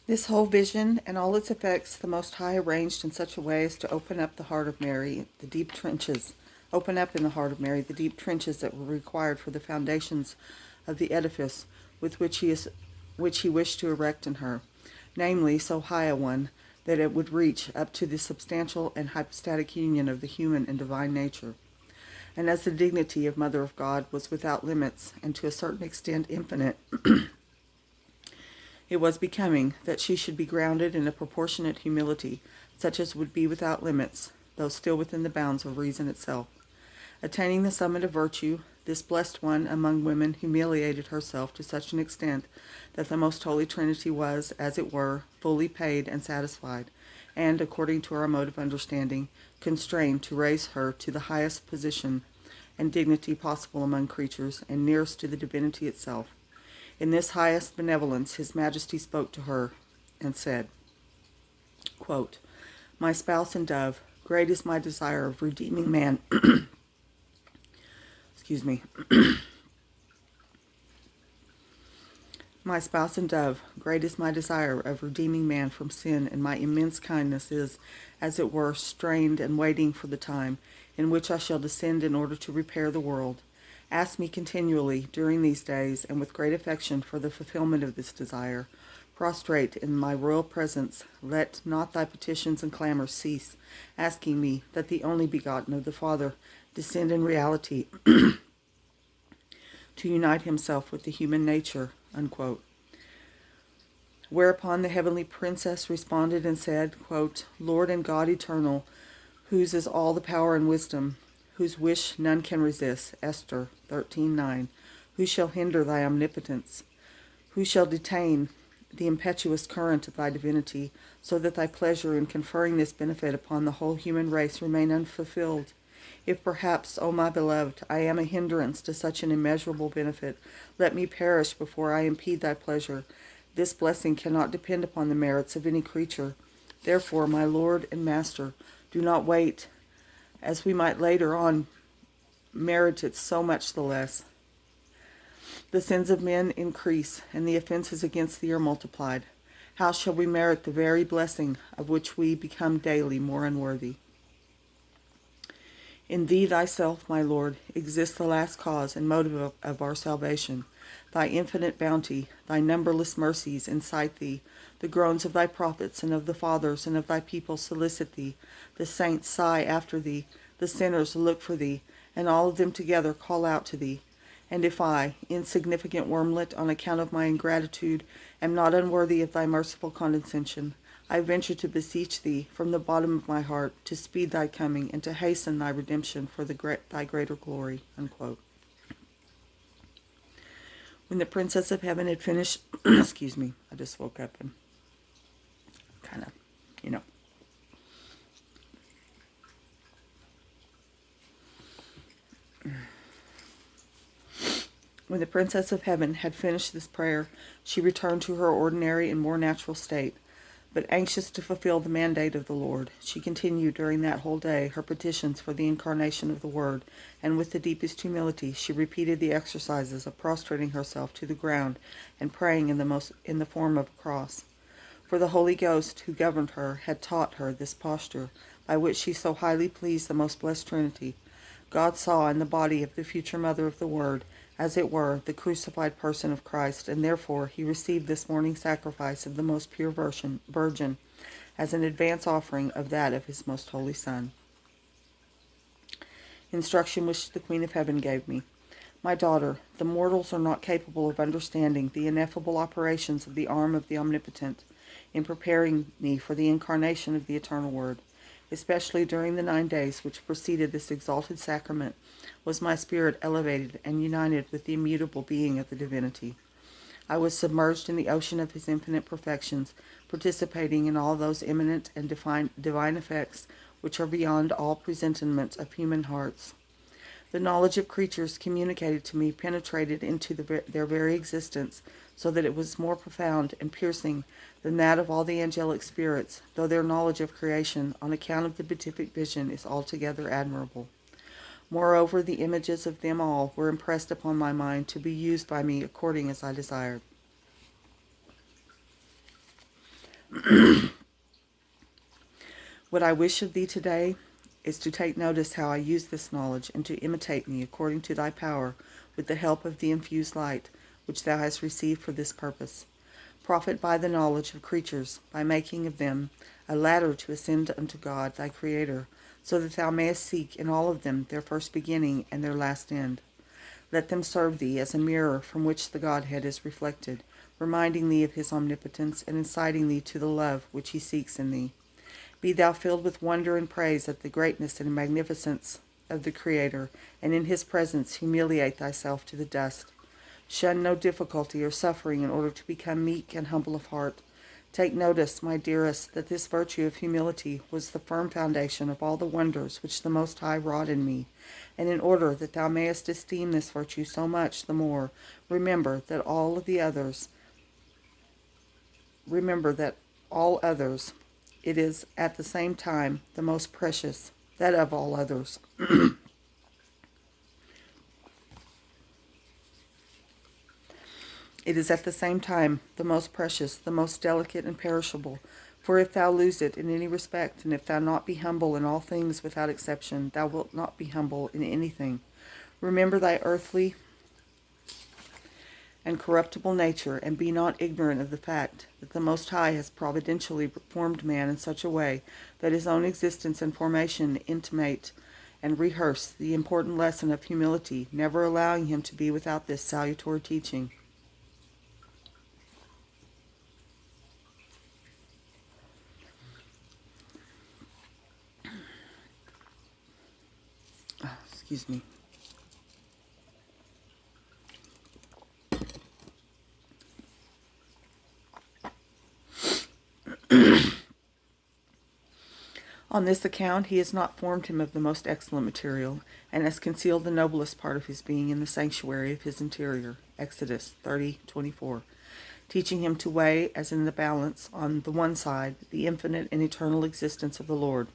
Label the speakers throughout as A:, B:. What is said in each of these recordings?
A: This whole vision and all its effects the Most High arranged in such a way as to open up the heart of Mary, the deep trenches, open up in the heart of Mary the deep trenches that were required for the foundations of the edifice with which he wished to erect in her, namely, so high a one that it would reach up to the substantial and hypostatic union of the human and divine nature. And as the dignity of Mother of God was without limits and to a certain extent infinite, it was becoming that she should be grounded in a proportionate humility, such as would be without limits, though still within the bounds of reason itself. Attaining the summit of virtue, this blessed one among women humiliated herself to such an extent that the most holy Trinity was, as it were, fully paid and satisfied, and, according to our mode of understanding, constrained to raise her to the highest position and dignity possible among creatures, and nearest to the divinity itself. In this highest benevolence his Majesty spoke to her and said, quote, "My spouse and dove, great is my desire of redeeming man." Excuse me. "My spouse and dove, great is my desire of redeeming man from sin, and my immense kindness is, as it were, strained and waiting for the time in which I shall descend in order to repair the world. Ask me continually during these days, and with great affection for the fulfillment of this desire. Prostrate in my royal presence, let not thy petitions and clamors cease, asking me that the only begotten of the Father descend in reality to unite himself with the human nature." Unquote. Whereupon the heavenly princess responded and said, quote, "Lord and God eternal, whose is all the power and wisdom, whose wish none can resist," Esther 13:9, "who shall hinder thy omnipotence? Who shall detain the impetuous current of thy divinity, so that thy pleasure in conferring this benefit upon the whole human race remain unfulfilled? If perhaps, O my beloved, I am a hindrance to such an immeasurable benefit, let me perish before I impede thy pleasure. This blessing cannot depend upon the merits of any creature. Therefore, my Lord and Master, do not wait, as we might later on merit it so much the less. The sins of men increase, and the offenses against thee are multiplied. How shall we merit the very blessing of which we become daily more unworthy? In thee thyself, my Lord, exists the last cause and motive of our salvation. Thy infinite bounty, thy numberless mercies incite thee. The groans of thy prophets and of the fathers and of thy people solicit thee. The saints sigh after thee. The sinners look for thee, and all of them together call out to thee. And if I, insignificant wormlet, on account of my ingratitude, am not unworthy of thy merciful condescension, I venture to beseech thee from the bottom of my heart to speed thy coming and to hasten thy redemption for thy greater glory." Unquote. When the Princess of Heaven had finished, excuse me, I just woke up and kind of, you know. When the Princess of Heaven had finished this prayer, she returned to her ordinary and more natural state. But anxious to fulfill the mandate of the Lord, she continued during that whole day her petitions for the incarnation of the Word, and with the deepest humility she repeated the exercises of prostrating herself to the ground and praying in the form of a cross. For the Holy Ghost, who governed her, had taught her this posture, by which she so highly pleased the most blessed Trinity. God saw in the body of the future Mother of the Word, as it were, the crucified person of Christ, and therefore he received this morning sacrifice of the most pure Virgin as an advance offering of that of his most holy Son. Instruction which the Queen of Heaven gave me. My daughter, the mortals are not capable of understanding the ineffable operations of the arm of the Omnipotent in preparing me for the incarnation of the Eternal Word. Especially during the 9 days which preceded this exalted sacrament, was my spirit elevated and united with the immutable being of the divinity. I was submerged in the ocean of his infinite perfections, participating in all those eminent and divine effects which are beyond all presentiment of human hearts. The knowledge of creatures communicated to me penetrated into their very existence, so that it was more profound and piercing than that of all the angelic spirits, though their knowledge of creation, on account of the beatific vision, is altogether admirable. Moreover, the images of them all were impressed upon my mind to be used by me according as I desired. What I wish of thee today is to take notice how I use this knowledge, and to imitate me according to thy power, with the help of the infused light, which thou hast received for this purpose. Profit by the knowledge of creatures, by making of them a ladder to ascend unto God thy Creator, so that thou mayest seek in all of them their first beginning and their last end. Let them serve thee as a mirror from which the Godhead is reflected, reminding thee of his omnipotence, and inciting thee to the love which he seeks in thee. Be thou filled with wonder and praise at the greatness and magnificence of the Creator, and in his presence humiliate thyself to the dust. Shun no difficulty or suffering in order to become meek and humble of heart. Take notice, my dearest, that this virtue of humility was the firm foundation of all the wonders which the Most High wrought in me. And in order that thou mayest esteem this virtue so much the more, remember that all others, it is at the same time the most precious, that of all others. It is at the same time the most precious, the most delicate and perishable. For if thou lose it in any respect, and if thou not be humble in all things without exception, thou wilt not be humble in anything. Remember thy earthly and corruptible nature, and be not ignorant of the fact that the Most High has providentially formed man in such a way that his own existence and formation intimate and rehearse the important lesson of humility, never allowing him to be without this salutary teaching. Excuse me. On this account he has not formed him of the most excellent material, and has concealed the noblest part of his being in the sanctuary of his interior. Exodus 30:24. Teaching him to weigh, as in the balance, on the one side, the infinite and eternal existence of the Lord,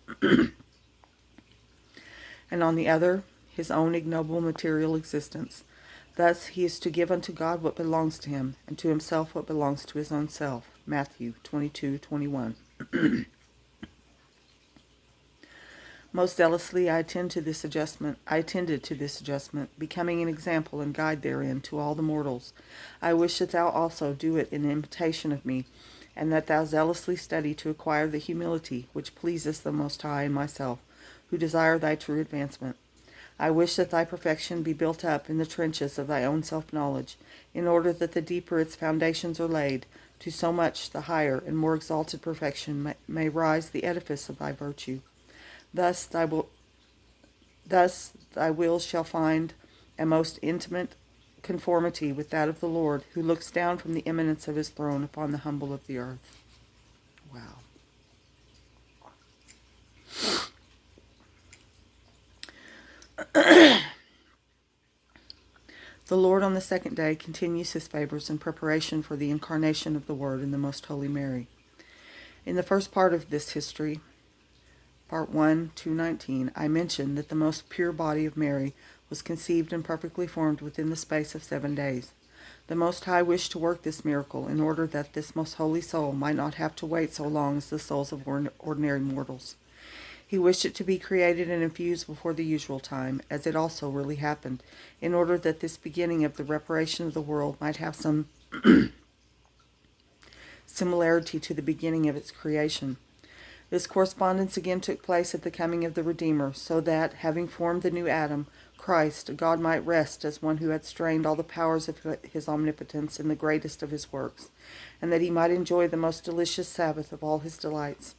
A: and on the other, his own ignoble material existence. Thus he is to give unto God what belongs to him, and to himself what belongs to his own self. Matthew 22:21. Most zealously I attended to this adjustment, becoming an example and guide therein to all the mortals. I wish that thou also do it in imitation of me, and that thou zealously study to acquire the humility which pleaseth the Most High and myself, who desire thy true advancement. I wish that thy perfection be built up in the trenches of thy own self-knowledge, in order that the deeper its foundations are laid, to so much the higher and more exalted perfection may rise the edifice of thy virtue. Thus thy will shall find a most intimate conformity with that of the Lord, who looks down from the eminence of his throne upon the humble of the earth. Wow. The Lord on the second day continues his favors in preparation for the incarnation of the Word in the Most Holy Mary. In the first part of this history, Part 1, 2:19, I mentioned that the most pure body of Mary was conceived and perfectly formed within the space of 7 days. The Most High wished to work this miracle in order that this most holy soul might not have to wait so long as the souls of ordinary mortals. He wished it to be created and infused before the usual time, as it also really happened, in order that this beginning of the reparation of the world might have some similarity to the beginning of its creation. This correspondence again took place at the coming of the Redeemer, so that, having formed the new Adam, Christ, God might rest as one who had strained all the powers of his omnipotence in the greatest of his works, and that he might enjoy the most delicious Sabbath of all his delights.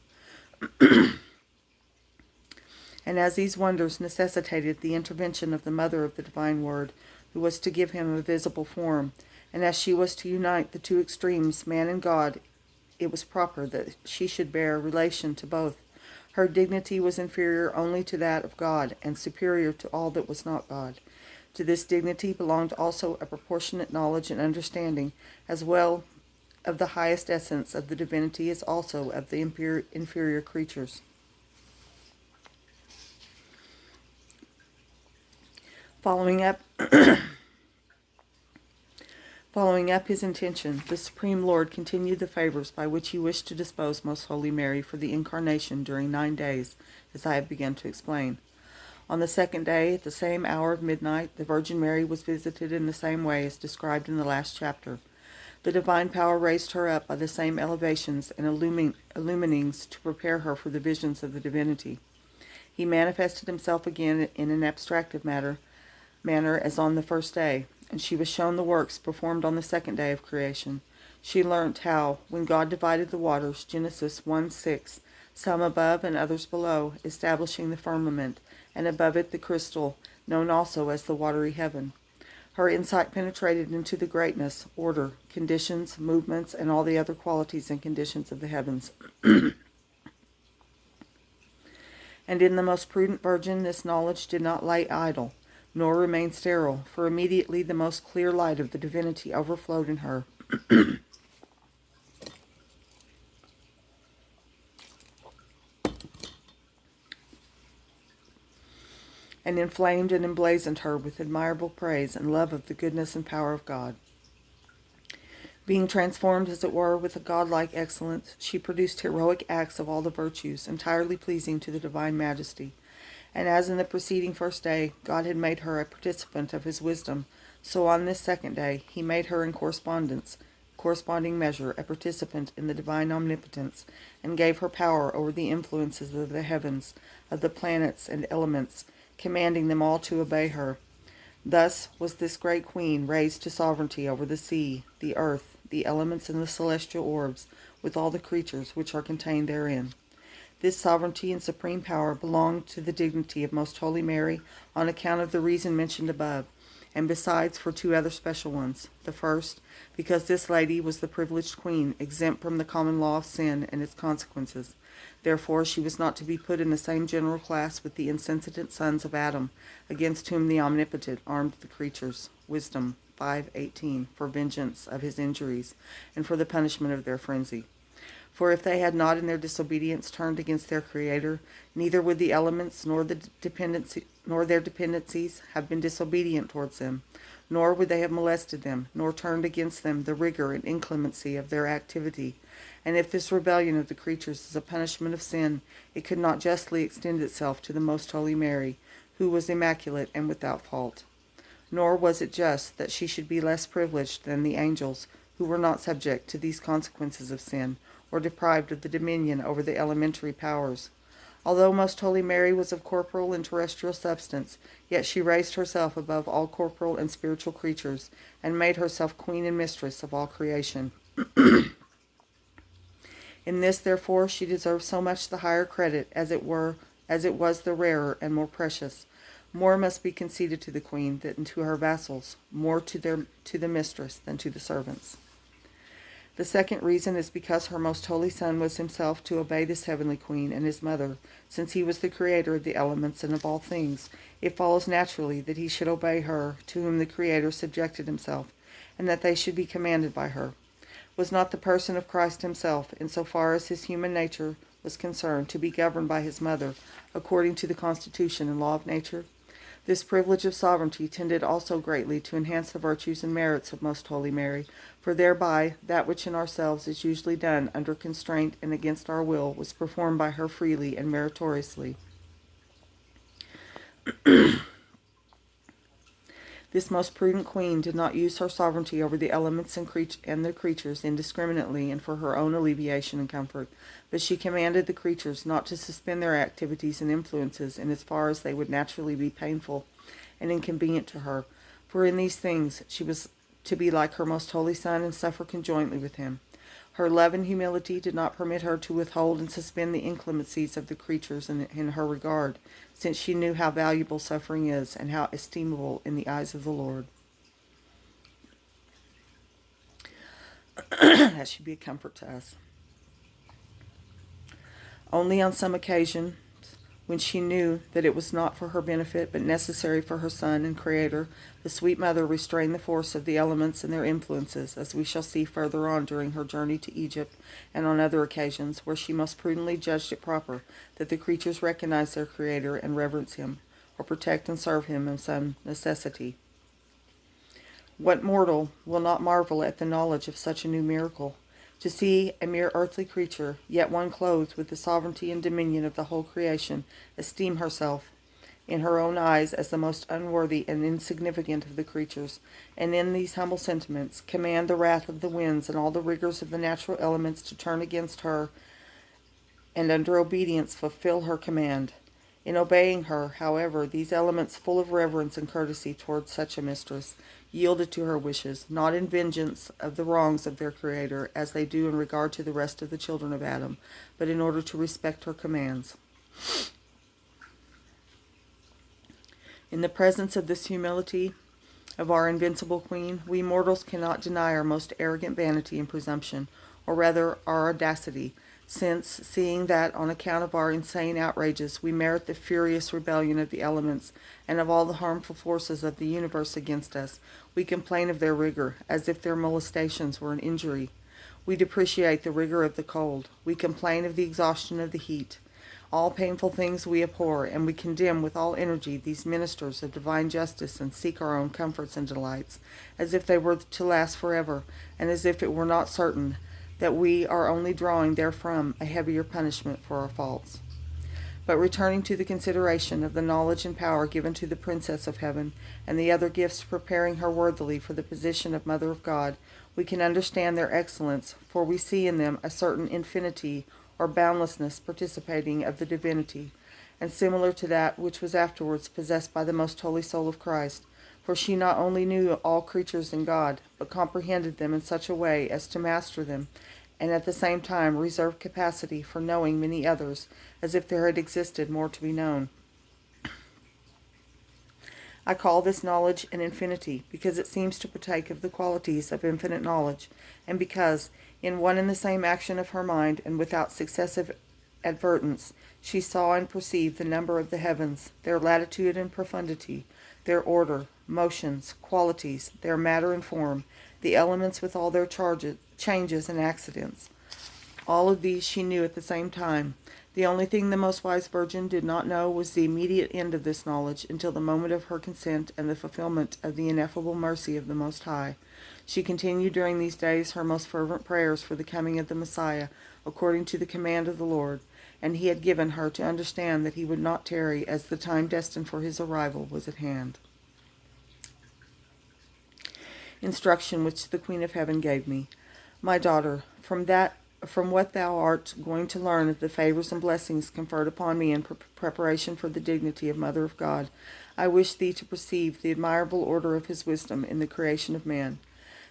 A: And as these wonders necessitated the intervention of the Mother of the Divine Word, who was to give him a visible form, and as she was to unite the two extremes, man and God, it was proper that she should bear relation to both. Her dignity was inferior only to that of God, and superior to all that was not God. To this dignity belonged also a proportionate knowledge and understanding, as well of the highest essence of the divinity as also of the inferior creatures. Following up Following up his intention, the Supreme Lord continued the favors by which he wished to dispose Most Holy Mary for the Incarnation during 9 days, as I have begun to explain. On the second day, at the same hour of midnight, the Virgin Mary was visited in the same way as described in the last chapter. The divine power raised her up by the same elevations and illuminings to prepare her for the visions of the divinity. He manifested himself again in an abstractive manner as on the first day, and she was shown the works performed on the second day of creation. She learnt how, when God divided the waters, Genesis 1:6, some above and others below, establishing the firmament, and above it the crystal, known also as the watery heaven. Her insight penetrated into the greatness, order, conditions, movements, and all the other qualities and conditions of the heavens. And in the most prudent virgin this knowledge did not lie idle, nor remain sterile, for immediately the most clear light of the divinity overflowed in her. And inflamed and emblazoned her with admirable praise and love of the goodness and power of God. Being transformed, as it were, with a godlike excellence, she produced heroic acts of all the virtues, entirely pleasing to the divine majesty. And as in the preceding first day, God had made her a participant of his wisdom, so on this second day, he made her in corresponding measure, a participant in the divine omnipotence, and gave her power over the influences of the heavens, of the planets and elements, commanding them all to obey her. Thus was this great queen raised to sovereignty over the sea, the earth, the elements, and the celestial orbs, with all the creatures which are contained therein. This sovereignty and supreme power belonged to the dignity of Most Holy Mary on account of the reason mentioned above, and besides for 2 other special ones. The first, because this lady was the privileged queen, exempt from the common law of sin and its consequences. Therefore she was not to be put in the same general class with the insensitive sons of Adam, against whom the Omnipotent armed the creatures. Wisdom 5:18, for vengeance of his injuries, and for the punishment of their frenzy. For if they had not in their disobedience turned against their Creator, neither would the elements nor their dependencies have been disobedient towards them, nor would they have molested them, nor turned against them the rigor and inclemency of their activity. And if this rebellion of the creatures is a punishment of sin, it could not justly extend itself to the Most Holy Mary, who was immaculate and without fault. Nor was it just that she should be less privileged than the angels, who were not subject to these consequences of sin, or deprived of the dominion over the elementary powers. Although Most Holy Mary was of corporal and terrestrial substance, yet she raised herself above all corporal and spiritual creatures, and made herself queen and mistress of all creation. In this, therefore, she deserves so much the higher credit, as it was the rarer and more precious. More must be conceded to the queen than to her vassals, more to the mistress than to the servants. The second reason is because her most holy Son was himself to obey this heavenly queen and his mother. Since he was the creator of the elements and of all things, it follows naturally that he should obey her, to whom the Creator subjected himself, and that they should be commanded by her. Was not the person of Christ himself, in so far as his human nature was concerned, to be governed by his mother, according to the constitution and law of nature? This privilege of sovereignty tended also greatly to enhance the virtues and merits of Most Holy Mary, for thereby that which in ourselves is usually done under constraint and against our will was performed by her freely and meritoriously. This most prudent queen did not use her sovereignty over the elements and the creatures indiscriminately and for her own alleviation and comfort, but she commanded the creatures not to suspend their activities and influences in as far as they would naturally be painful and inconvenient to her, for in these things she was to be like her most holy Son and suffer conjointly with him. Her love and humility did not permit her to withhold and suspend the inclemencies of the creatures in her regard, since she knew how valuable suffering is and how estimable in the eyes of the Lord. That should be a comfort to us. Only on some occasion, when she knew that it was not for her benefit but necessary for her Son and Creator, the sweet mother restrained the force of the elements and their influences, as we shall see further on during her journey to Egypt and on other occasions, where she most prudently judged it proper that the creatures recognize their Creator and reverence him, or protect and serve him in some necessity. What mortal will not marvel at the knowledge of such a new miracle? To see a mere earthly creature, yet one clothed with the sovereignty and dominion of the whole creation, esteem herself in her own eyes as the most unworthy and insignificant of the creatures, and in these humble sentiments command the wrath of the winds and all the rigors of the natural elements to turn against her, and under obedience fulfill her command. In obeying her, however, these elements, full of reverence and courtesy towards such a mistress, yielded to her wishes, not in vengeance of the wrongs of their Creator, as they do in regard to the rest of the children of Adam, but in order to respect her commands. In the presence of this humility of our invincible Queen, we mortals cannot deny our most arrogant vanity and presumption, or rather our audacity, since, seeing that, on account of our insane outrages, we merit the furious rebellion of the elements and of all the harmful forces of the universe against us, we complain of their rigor, as if their molestations were an injury. We depreciate the rigor of the cold. We complain of the exhaustion of the heat. All painful things we abhor, and we condemn with all energy these ministers of divine justice, and seek our own comforts and delights, as if they were to last forever, and as if it were not certain that we are only drawing therefrom a heavier punishment for our faults. But returning to the consideration of the knowledge and power given to the Princess of Heaven, and the other gifts preparing her worthily for the position of Mother of God, we can understand their excellence, for we see in them a certain infinity or boundlessness participating of the divinity, and similar to that which was afterwards possessed by the most holy soul of Christ, for she not only knew all creatures and God, but comprehended them in such a way as to master them, and at the same time reserved capacity for knowing many others, as if there had existed more to be known. I call this knowledge an infinity, because it seems to partake of the qualities of infinite knowledge, and because, in one and the same action of her mind, and without successive advertence, she saw and perceived the number of the heavens, their latitude and profundity, their order, motions, qualities, their matter and form, the elements with all their changes and accidents. All of these she knew at the same time. The only thing the most wise virgin did not know was the immediate end of this knowledge, until the moment of her consent and the fulfillment of the ineffable mercy of the Most High. She continued during these days her most fervent prayers for the coming of the Messiah, according to the command of the Lord, and he had given her to understand that he would not tarry, as the time destined for his arrival was at hand. Instruction which the Queen of Heaven gave me. My daughter, from what thou art going to learn of the favors and blessings conferred upon me in preparation for the dignity of Mother of God, I wish thee to perceive the admirable order of his wisdom in the creation of man.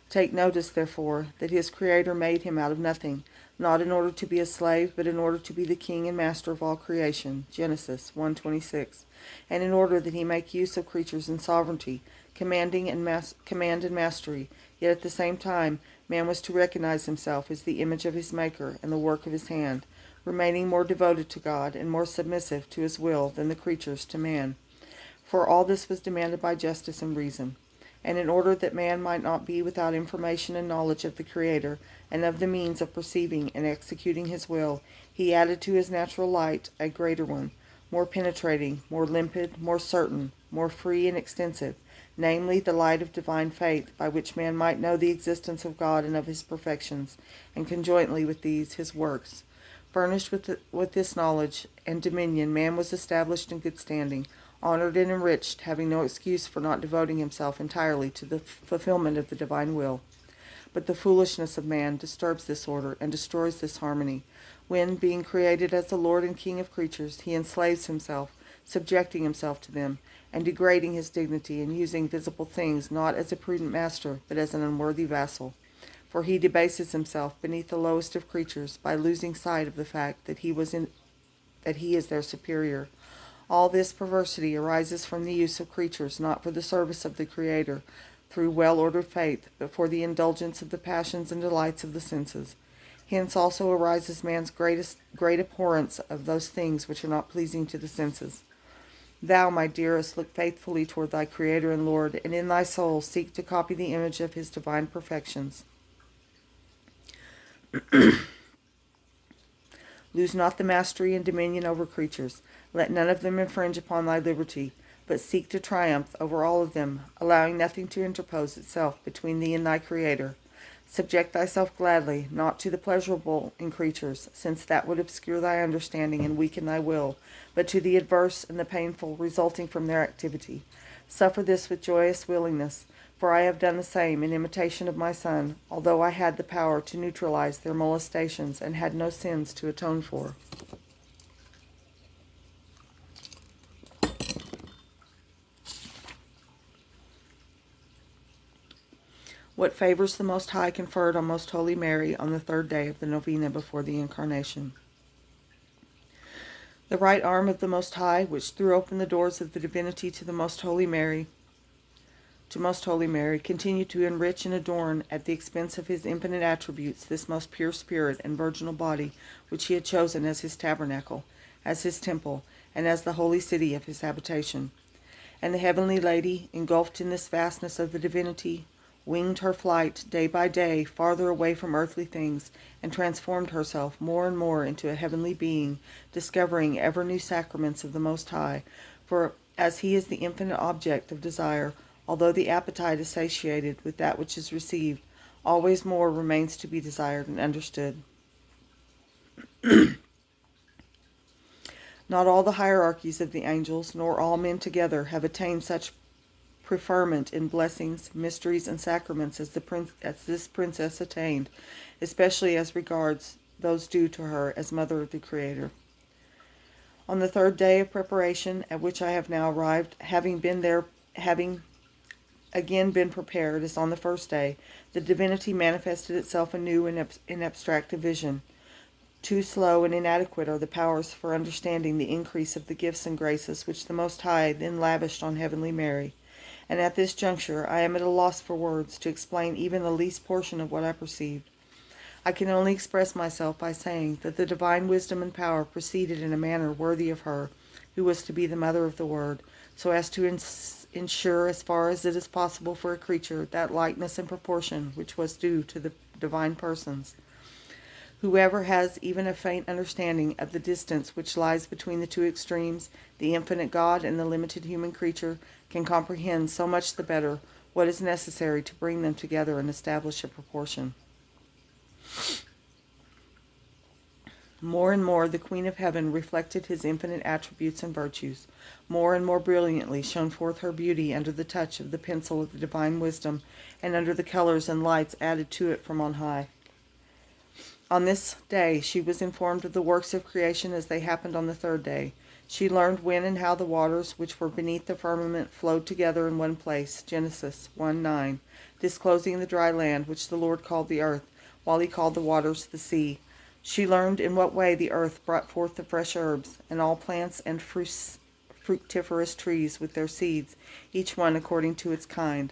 A: Take notice, therefore, that his Creator made him out of nothing, not in order to be a slave, but in order to be the king and master of all creation, Genesis 1:26, and in order that he make use of creatures in sovereignty, command and mastery, yet at the same time man was to recognize himself as the image of his Maker and the work of his hand, remaining more devoted to God and more submissive to his will than the creatures to man. For all this was demanded by justice and reason. And in order that man might not be without information and knowledge of the Creator, and of the means of perceiving and executing his will, he added to his natural light a greater one, more penetrating, more limpid, more certain, more free and extensive, namely the light of divine faith, by which man might know the existence of God and of his perfections, and conjointly with these his works. Furnished with this knowledge and dominion, man was established in good standing, honored and enriched, having no excuse for not devoting himself entirely to the fulfillment of the divine will. But the foolishness of man disturbs this order and destroys this harmony, when, being created as the Lord and King of creatures, he enslaves himself, subjecting himself to them, and degrading his dignity, and using visible things not as a prudent master, but as an unworthy vassal. For he debases himself beneath the lowest of creatures by losing sight of the fact that he is their superior. All this perversity arises from the use of creatures not for the service of the Creator, through well-ordered faith, but for the indulgence of the passions and delights of the senses. Hence also arises man's great abhorrence of those things which are not pleasing to the senses. Thou, my dearest, look faithfully toward thy Creator and Lord, and in thy soul seek to copy the image of his divine perfections. Lose not the mastery and dominion over creatures. Let none of them infringe upon thy liberty. but seek to triumph over all of them, allowing nothing to interpose itself between thee and thy Creator. Subject thyself gladly, not to the pleasurable in creatures, since that would obscure thy understanding and weaken thy will, but to the adverse and the painful resulting from their activity. Suffer this with joyous willingness, for I have done the same in imitation of my Son, although I had the power to neutralize their molestations and had no sins to atone for. What favors the Most High conferred on Most Holy Mary on the third day of the novena before the Incarnation. The right arm of the Most High, which threw open the doors of the divinity to Most Holy Mary, continued to enrich and adorn at the expense of his infinite attributes this most pure spirit and virginal body, which he had chosen as his tabernacle, as his temple, and as the holy city of his habitation. And the heavenly Lady, engulfed in this vastness of the divinity, winged her flight day by day farther away from earthly things, and transformed herself more and more into a heavenly being, discovering ever new sacraments of the Most High. For as he is the infinite object of desire, although the appetite is satiated with that which is received, always more remains to be desired and understood. Not all the hierarchies of the angels, nor all men together, have attained such preferment in blessings, mysteries, and sacraments as this princess attained, especially as regards those due to her as Mother of the Creator. On the third day of preparation, at which I have now arrived, having again been prepared as on the first day, the divinity manifested itself anew in abstractive vision. Too slow and inadequate are the powers for understanding the increase of the gifts and graces which the Most High then lavished on heavenly Mary, and at this juncture I am at a loss for words to explain even the least portion of what I perceived. I can only express myself by saying that the divine wisdom and power proceeded in a manner worthy of her, who was to be the mother of the Word, so as to ensure, as far as it is possible for a creature, that likeness and proportion which was due to the divine persons. Whoever has even a faint understanding of the distance which lies between the two extremes, the infinite God and the limited human creature, can comprehend so much the better what is necessary to bring them together and establish a proportion. More and more the Queen of Heaven reflected his infinite attributes and virtues. More and more brilliantly shone forth her beauty under the touch of the pencil of the divine wisdom, and under the colors and lights added to it from on high. On this day she was informed of the works of creation as they happened on the third day. She learned when and how the waters which were beneath the firmament flowed together in one place, Genesis 1:9, disclosing the dry land which the Lord called the earth, while he called the waters the sea. She learned in what way the earth brought forth the fresh herbs, and all plants and fructiferous trees with their seeds, each one according to its kind.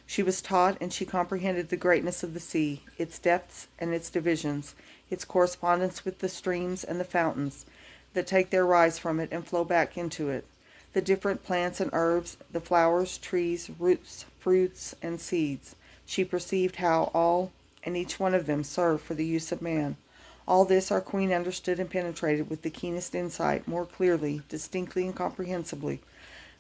A: She was taught and she comprehended the greatness of the sea, its depths and its divisions, its correspondence with the streams and the fountains that take their rise from it and flow back into it, the different plants and herbs, the flowers, trees, roots, fruits, and seeds. She perceived how all and each one of them serve for the use of man. All this our Queen understood and penetrated with the keenest insight, more clearly, distinctly, and comprehensibly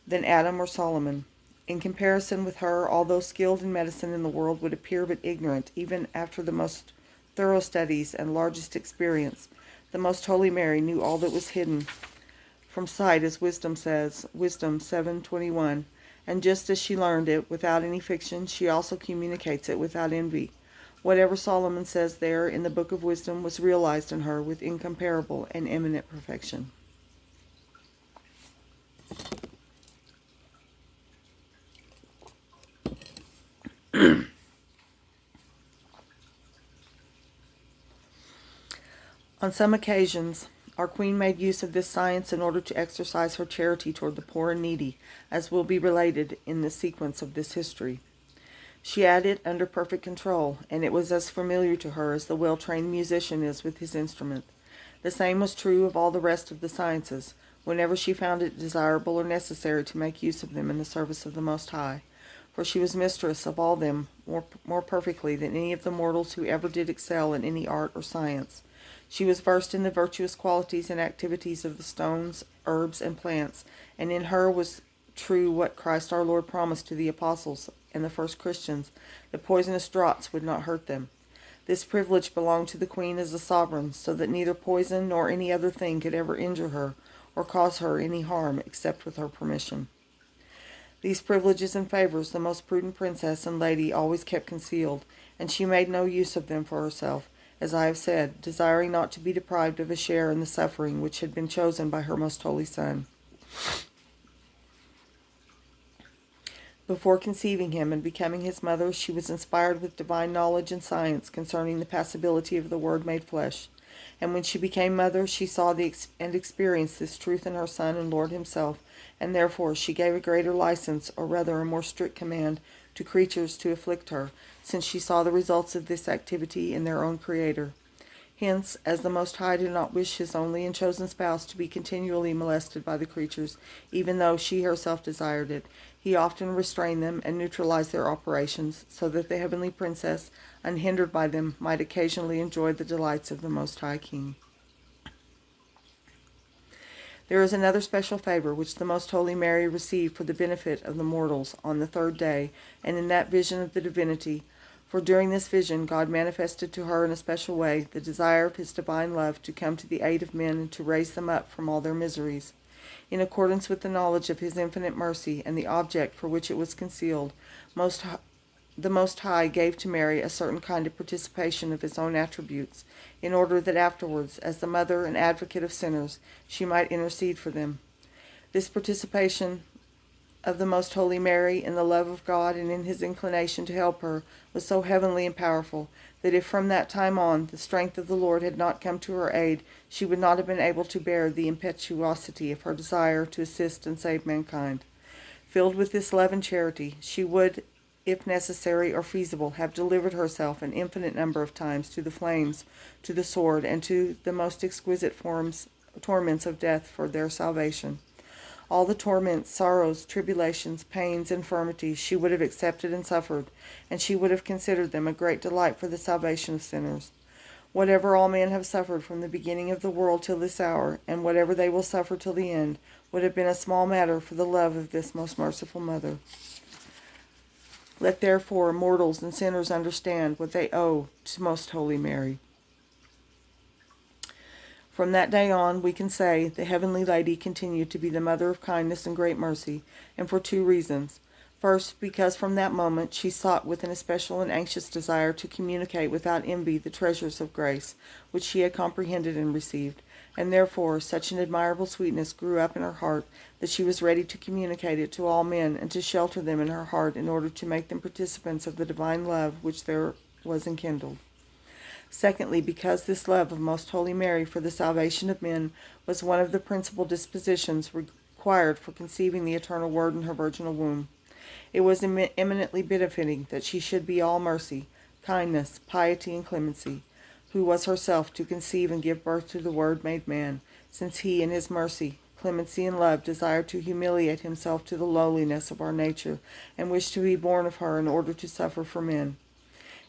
A: than Adam or Solomon. In comparison with her, all those skilled in medicine in the world would appear but ignorant, even after the most thorough studies and largest experience. The Most Holy Mary knew all that was hidden from sight, as Wisdom says, Wisdom 7:21, and just as she learned it without any fiction, she also communicates it without envy. Whatever Solomon says there in the Book of Wisdom was realized in her with incomparable and eminent perfection. On some occasions, our Queen made use of this science in order to exercise her charity toward the poor and needy, as will be related in the sequence of this history. She had it under perfect control, and it was as familiar to her as the well-trained musician is with his instrument. The same was true of all the rest of the sciences, whenever she found it desirable or necessary to make use of them in the service of the Most High, for she was mistress of all them more perfectly than any of the mortals who ever did excel in any art or science. She was versed in the virtuous qualities and activities of the stones, herbs, and plants, and in her was true what Christ our Lord promised to the apostles and the first Christians, that poisonous draughts would not hurt them. This privilege belonged to the queen as a sovereign, so that neither poison nor any other thing could ever injure her or cause her any harm except with her permission. These privileges and favors the most prudent princess and lady always kept concealed, and she made no use of them for herself, as I have said, desiring not to be deprived of a share in the suffering which had been chosen by her most holy Son. Before conceiving him and becoming his mother, she was inspired with divine knowledge and science concerning the passibility of the Word made flesh. And when she became mother, she saw and experienced this truth in her Son and Lord himself, and therefore she gave a greater license, or rather a more strict command, to creatures to afflict her, since she saw the results of this activity in their own Creator. Hence, as the Most High did not wish his only and chosen spouse to be continually molested by the creatures, even though she herself desired it, he often restrained them and neutralized their operations, so that the heavenly princess, unhindered by them, might occasionally enjoy the delights of the Most High King. There is another special favor which the Most Holy Mary received for the benefit of the mortals on the third day, and in that vision of the divinity. For during this vision God manifested to her in a special way the desire of his divine love to come to the aid of men and to raise them up from all their miseries. In accordance with the knowledge of his infinite mercy and the object for which it was concealed, the Most High gave to Mary a certain kind of participation of his own attributes, in order that afterwards, as the mother and advocate of sinners, she might intercede for them. This participation of the Most Holy Mary in the love of God and in his inclination to help her was so heavenly and powerful that if from that time on the strength of the Lord had not come to her aid, she would not have been able to bear the impetuosity of her desire to assist and save mankind. Filled with this love and charity, she would, if necessary or feasible, have delivered herself an infinite number of times to the flames, to the sword, and to the most exquisite torments of death for their salvation. All the torments, sorrows, tribulations, pains, infirmities she would have accepted and suffered, and she would have considered them a great delight for the salvation of sinners. Whatever all men have suffered from the beginning of the world till this hour, and whatever they will suffer till the end, would have been a small matter for the love of this most merciful Mother. Let therefore mortals and sinners understand what they owe to Most Holy Mary. From that day on, we can say, the Heavenly Lady continued to be the mother of kindness and great mercy, and for two reasons. First, because from that moment she sought with an especial and anxious desire to communicate without envy the treasures of grace, which she had comprehended and received, and therefore such an admirable sweetness grew up in her heart that she was ready to communicate it to all men and to shelter them in her heart in order to make them participants of the divine love which there was enkindled. Secondly, because this love of Most Holy Mary for the salvation of men was one of the principal dispositions required for conceiving the eternal Word in her virginal womb. It was eminently befitting that she should be all mercy, kindness, piety, and clemency, who was herself to conceive and give birth to the Word made man, since he in his mercy, clemency, and love desired to humiliate himself to the lowliness of our nature, and wished to be born of her in order to suffer for men.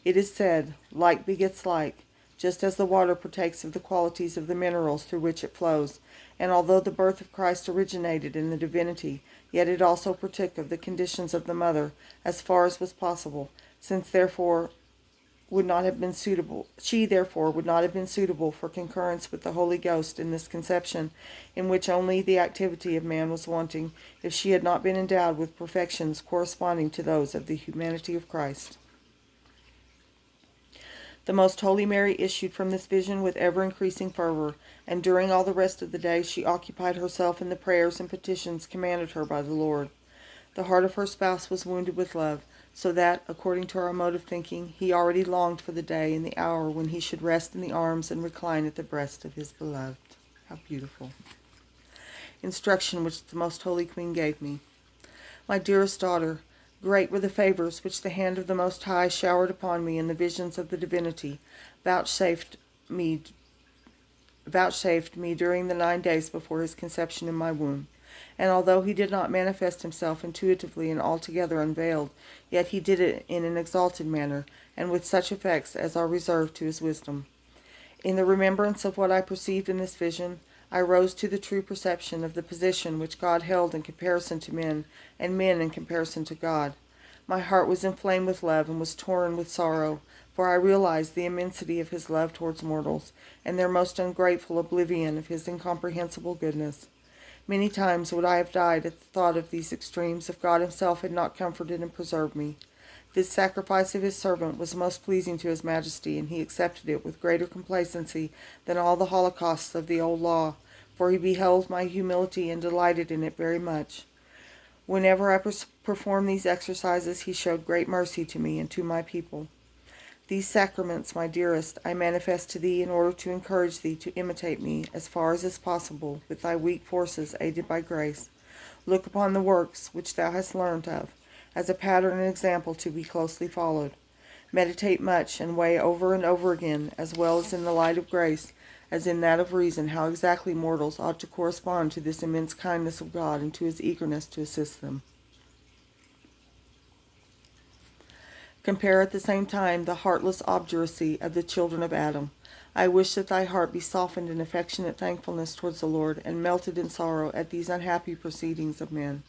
A: It is said, like begets like, just as the water partakes of the qualities of the minerals through which it flows, and although the birth of Christ originated in the divinity, yet it also partook of the conditions of the mother, as far as was possible, she therefore would not have been suitable for concurrence with the Holy Ghost in this conception, in which only the activity of man was wanting, if she had not been endowed with perfections corresponding to those of the humanity of Christ. The Most Holy Mary issued from this vision with ever-increasing fervor, and during all the rest of the day she occupied herself in the prayers and petitions commanded her by the Lord. The heart of her spouse was wounded with love, so that, according to our mode of thinking, he already longed for the day and the hour when he should rest in the arms and recline at the breast of his beloved. How beautiful. Instruction which the Most Holy Queen gave me. My dearest daughter, great were the favors which the hand of the Most High showered upon me in the visions of the divinity, vouchsafed me during the 9 days before his conception in my womb. And although he did not manifest himself intuitively and altogether unveiled, yet he did it in an exalted manner, and with such effects as are reserved to his wisdom. In the remembrance of what I perceived in this vision, I rose to the true perception of the position which God held in comparison to men, and men in comparison to God. My heart was inflamed with love and was torn with sorrow, for I realized the immensity of his love towards mortals, and their most ungrateful oblivion of his incomprehensible goodness. Many times would I have died at the thought of these extremes if God himself had not comforted and preserved me. This sacrifice of his servant was most pleasing to his majesty, and he accepted it with greater complacency than all the holocausts of the old law, for he beheld my humility and delighted in it very much. Whenever I performed these exercises, he showed great mercy to me and to my people. These sacraments, my dearest, I manifest to thee in order to encourage thee to imitate me, as far as is possible, with thy weak forces, aided by grace. Look upon the works which thou hast learned of, as a pattern and example to be closely followed. Meditate much, and weigh over and over again, as well as in the light of grace, as in that of reason, how exactly mortals ought to correspond to this immense kindness of God, and to his eagerness to assist them. Compare at the same time the heartless obduracy of the children of Adam. I wish that thy heart be softened in affectionate thankfulness towards the Lord, and melted in sorrow at these unhappy proceedings of men.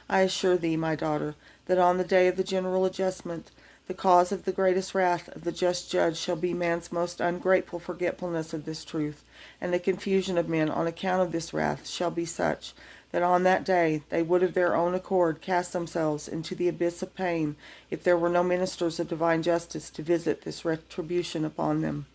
A: I assure thee, my daughter, that on the day of the general adjustment, the cause of the greatest wrath of the just judge shall be man's most ungrateful forgetfulness of this truth, and the confusion of men on account of this wrath shall be such, that on that day they would of their own accord cast themselves into the abyss of pain, if there were no ministers of divine justice to visit this retribution upon them.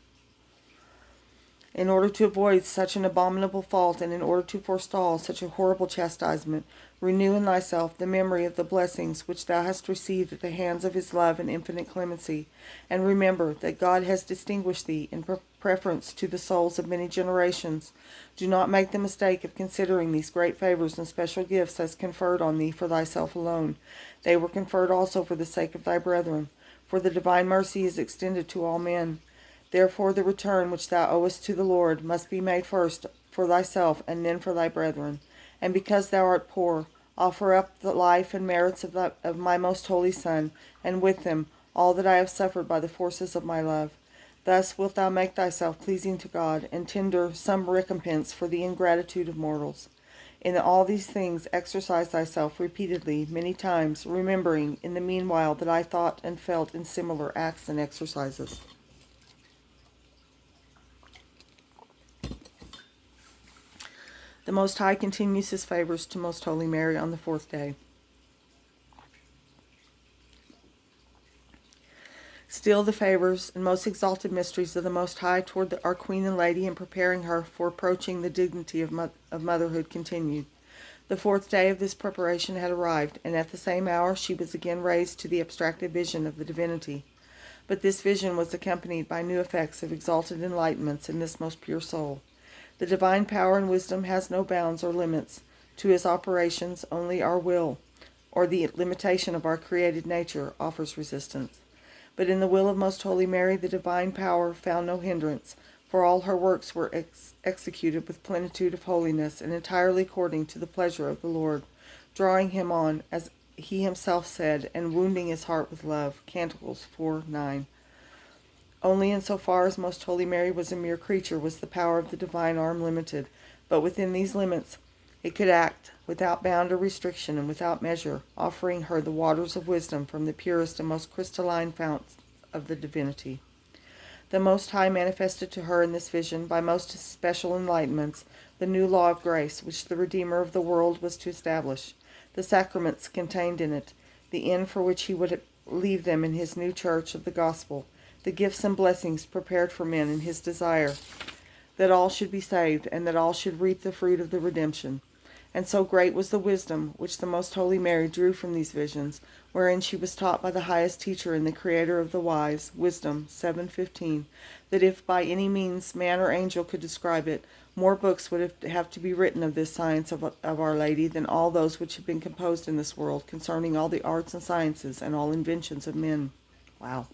A: In order to avoid such an abominable fault, and in order to forestall such a horrible chastisement, renew in thyself the memory of the blessings which thou hast received at the hands of his love and infinite clemency, and remember that God has distinguished thee in preference to the souls of many generations. Do not make the mistake of considering these great favors and special gifts as conferred on thee for thyself alone. They were conferred also for the sake of thy brethren, for the divine mercy is extended to all men. Therefore the return which thou owest to the Lord must be made first for thyself, and then for thy brethren. And because thou art poor, offer up the life and merits of my most holy Son, and with them all that I have suffered by the forces of my love. Thus wilt thou make thyself pleasing to God, and tender some recompense for the ingratitude of mortals. In all these things exercise thyself repeatedly, many times, remembering in the meanwhile that I thought and felt in similar acts and exercises. The Most High continues his favors to Most Holy Mary on the fourth day. Still the favors and most exalted mysteries of the Most High toward our Queen and Lady in preparing her for approaching the dignity of motherhood continued. The fourth day of this preparation had arrived, and at the same hour she was again raised to the abstracted vision of the divinity. But this vision was accompanied by new effects of exalted enlightenments in this most pure soul. The divine power and wisdom has no bounds or limits. To his operations only our will, or the limitation of our created nature, offers resistance. But in the will of Most Holy Mary, the divine power found no hindrance, for all her works were executed with plenitude of holiness and entirely according to the pleasure of the Lord, drawing him on, as he himself said, and wounding his heart with love. Canticles 4:9. Only in so far as Most Holy Mary was a mere creature was the power of the divine arm limited, but within these limits it could act without bound or restriction and without measure, offering her the waters of wisdom from the purest and most crystalline founts of the divinity. The Most High manifested to her in this vision, by most special enlightenments, the new law of grace which the Redeemer of the world was to establish, the sacraments contained in it, the end for which he would leave them in his new church of the gospel, the gifts and blessings prepared for men in his desire that all should be saved, and that all should reap the fruit of the redemption. And so great was the wisdom which the Most Holy Mary drew from these visions, wherein she was taught by the highest teacher and the Creator of the wise, Wisdom 7:15, that if by any means man or angel could describe it, more books would have to be written of this science of Our Lady than all those which have been composed in this world concerning all the arts and sciences and all inventions of men. Wow.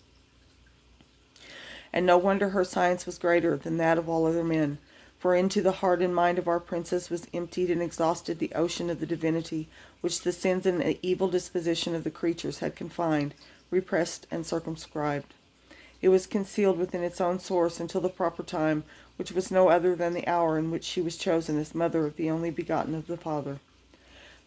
A: And no wonder her science was greater than that of all other men, for into the heart and mind of our princess was emptied and exhausted the ocean of the divinity, which the sins and evil disposition of the creatures had confined, repressed, and circumscribed. It was concealed within its own source until the proper time, which was no other than the hour in which she was chosen as mother of the only begotten of the Father.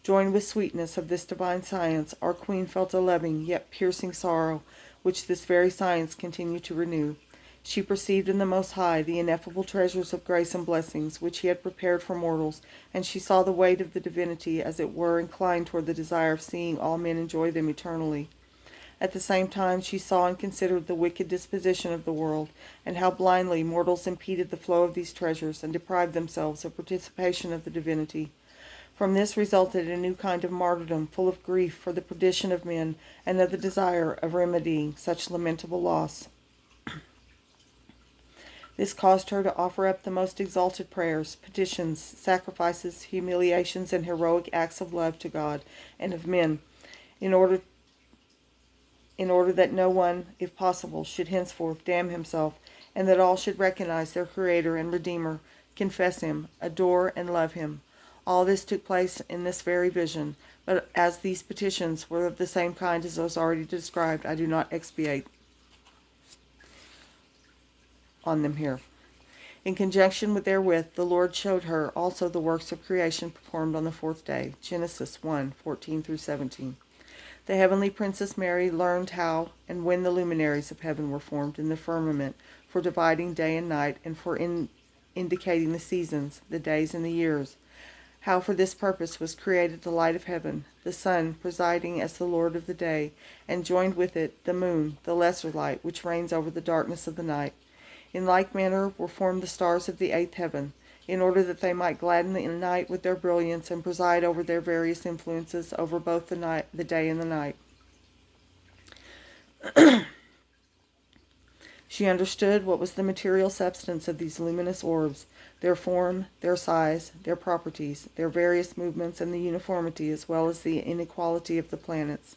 A: Joined with sweetness of this divine science, our Queen felt a loving yet piercing sorrow, which this very science continued to renew. She perceived in the Most High the ineffable treasures of grace and blessings which he had prepared for mortals, and she saw the weight of the divinity as it were inclined toward the desire of seeing all men enjoy them eternally. At the same time she saw and considered the wicked disposition of the world, and how blindly mortals impeded the flow of these treasures, and deprived themselves of participation of the divinity. From this resulted a new kind of martyrdom, full of grief for the perdition of men, and of the desire of remedying such lamentable loss. This caused her to offer up the most exalted prayers, petitions, sacrifices, humiliations, and heroic acts of love to God and of men, in order that no one, if possible, should henceforth damn himself, and that all should recognize their Creator and Redeemer, confess him, adore, and love him. All this took place in this very vision, but as these petitions were of the same kind as those already described, I do not expatiate on them here. In conjunction with therewith, the Lord showed her also the works of creation performed on the fourth day. Genesis 1:14-17. The heavenly Princess Mary learned how and when the luminaries of heaven were formed in the firmament for dividing day and night, and for indicating the seasons, the days, and the years. How for this purpose was created the light of heaven, the sun presiding as the lord of the day, and joined with it the moon, the lesser light, which reigns over the darkness of the night. In like manner were formed the stars of the eighth heaven, in order that they might gladden the night with their brilliance, and preside over their various influences over both the day and the night. She understood what was the material substance of these luminous orbs, their form, their size, their properties, their various movements, and the uniformity as well as the inequality of the planets.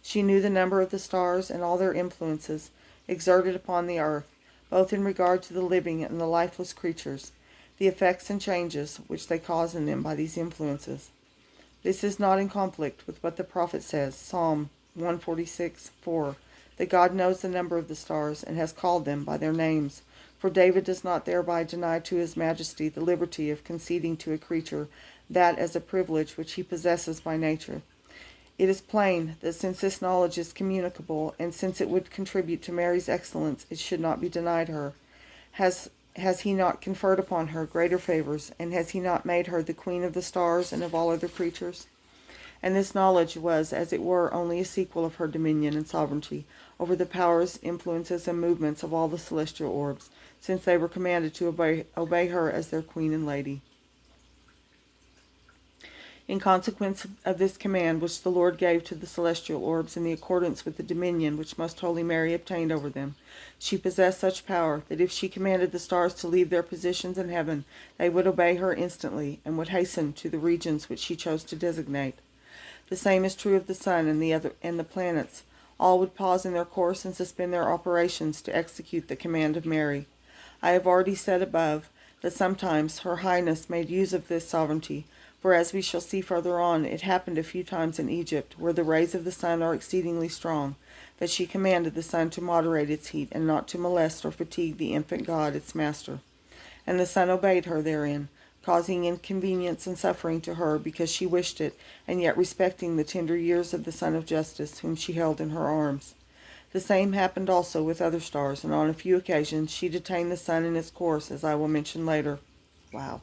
A: She knew the number of the stars and all their influences exerted upon the earth, both in regard to the living and the lifeless creatures, the effects and changes which they cause in them by these influences. This is not in conflict with what the prophet says, Psalm 146:4, that God knows the number of the stars and has called them by their names. For David does not thereby deny to his majesty the liberty of conceding to a creature that as a privilege which he possesses by nature. It is plain that since this knowledge is communicable, and since it would contribute to Mary's excellence, it should not be denied her. Has he not conferred upon her greater favors, and has he not made her the queen of the stars and of all other creatures? And this knowledge was, as it were, only a sequel of her dominion and sovereignty over the powers, influences, and movements of all the celestial orbs, since they were commanded to obey her as their queen and lady. In consequence of this command which the Lord gave to the celestial orbs in the accordance with the dominion which Most Holy Mary obtained over them, she possessed such power that if she commanded the stars to leave their positions in heaven, they would obey her instantly, and would hasten to the regions which she chose to designate. The same is true of the sun and the planets. All would pause in their course and suspend their operations to execute the command of Mary. I have already said above that sometimes her Highness made use of this sovereignty, for as we shall see further on, it happened a few times in Egypt, where the rays of the sun are exceedingly strong, that she commanded the sun to moderate its heat, and not to molest or fatigue the infant God, its master. And the sun obeyed her therein, causing inconvenience and suffering to her because she wished it, and yet respecting the tender years of the Son of Justice, whom she held in her arms. The same happened also with other stars, and on a few occasions she detained the sun in its course, as I will mention later. Wow.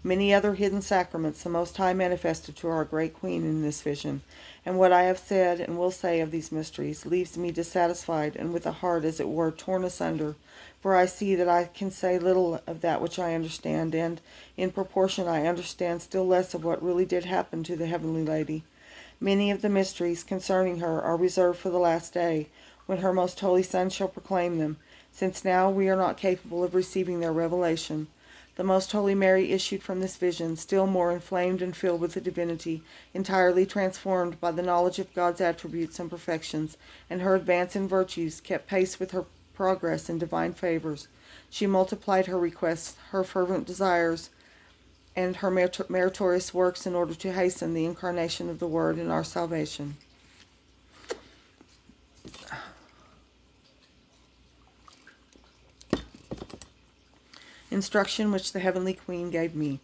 A: Many other hidden sacraments the Most High manifested to our great Queen in this vision, and what I have said and will say of these mysteries leaves me dissatisfied and with a heart as it were torn asunder, for I see that I can say little of that which I understand, and, in proportion, I understand still less of what really did happen to the Heavenly Lady. Many of the mysteries concerning her are reserved for the last day, when her most holy Son shall proclaim them, since now we are not capable of receiving their revelation. The Most Holy Mary issued from this vision, still more inflamed and filled with the divinity, entirely transformed by the knowledge of God's attributes and perfections, and her advance in virtues kept pace with her progress in divine favors. She multiplied her requests, her fervent desires, and her meritorious works in order to hasten the incarnation of the Word and our salvation. instruction which the heavenly Queen gave me.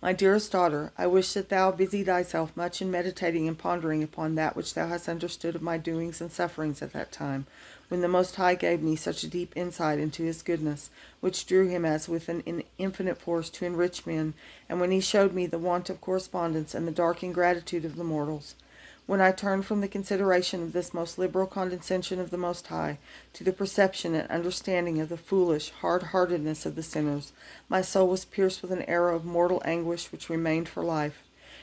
A: My dearest daughter, I wish that thou busy thyself much in meditating and pondering upon that which thou hast understood of my doings and sufferings at that time, when the Most High gave me such a deep insight into his goodness, which drew him as with an infinite force to enrich men, and when he showed me the want of correspondence and the dark ingratitude of the mortals. When I turned from the consideration of this most liberal condescension of the Most High to the perception and understanding of the foolish hard-heartedness of the sinners, my soul was pierced with an arrow of mortal anguish which remained for life.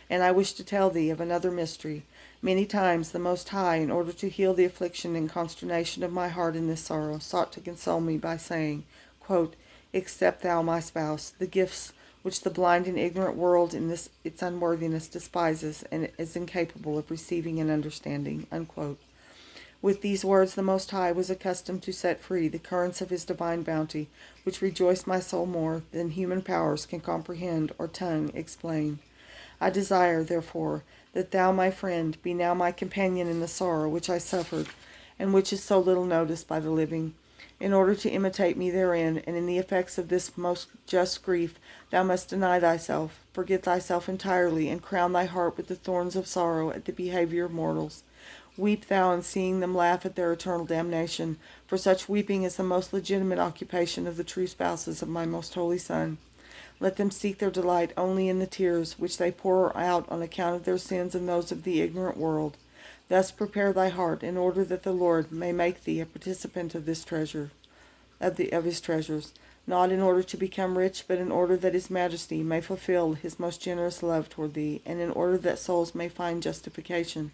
A: And I wish to tell thee of another mystery. Many times the Most High, in order to heal the affliction and consternation of my heart in this sorrow, sought to console me by saying, quote, "Accept thou, my spouse, the gifts which the blind and ignorant world in its unworthiness despises and is incapable of receiving and understanding." Unquote. With these words the Most High was accustomed to set free the currents of his divine bounty, which rejoiced my soul more than human powers can comprehend or tongue explain. I desire, therefore, that thou, my friend, be now my companion in the sorrow which I suffered, and which is so little noticed by the living. In order to imitate me therein, and in the effects of this most just grief, thou must deny thyself, forget thyself entirely, and crown thy heart with the thorns of sorrow at the behavior of mortals. Weep thou in seeing them laugh at their eternal damnation, for such weeping is the most legitimate occupation of the true spouses of my most holy Son. Let them seek their delight only in the tears which they pour out on account of their sins and those of the ignorant world. Thus prepare thy heart, in order that the Lord may make thee a participant of this treasure, of his treasures, not in order to become rich, but in order that his majesty may fulfill his most generous love toward thee, and in order that souls may find justification.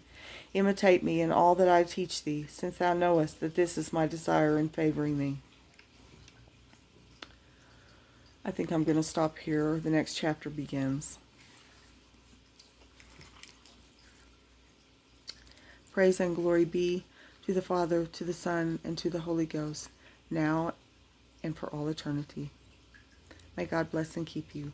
A: Imitate me in all that I teach thee, since thou knowest that this is my desire in favoring thee. I think I'm going to stop here. The next chapter begins. Praise and glory be to the Father, to the Son, and to the Holy Ghost, now and for all eternity. May God bless and keep you.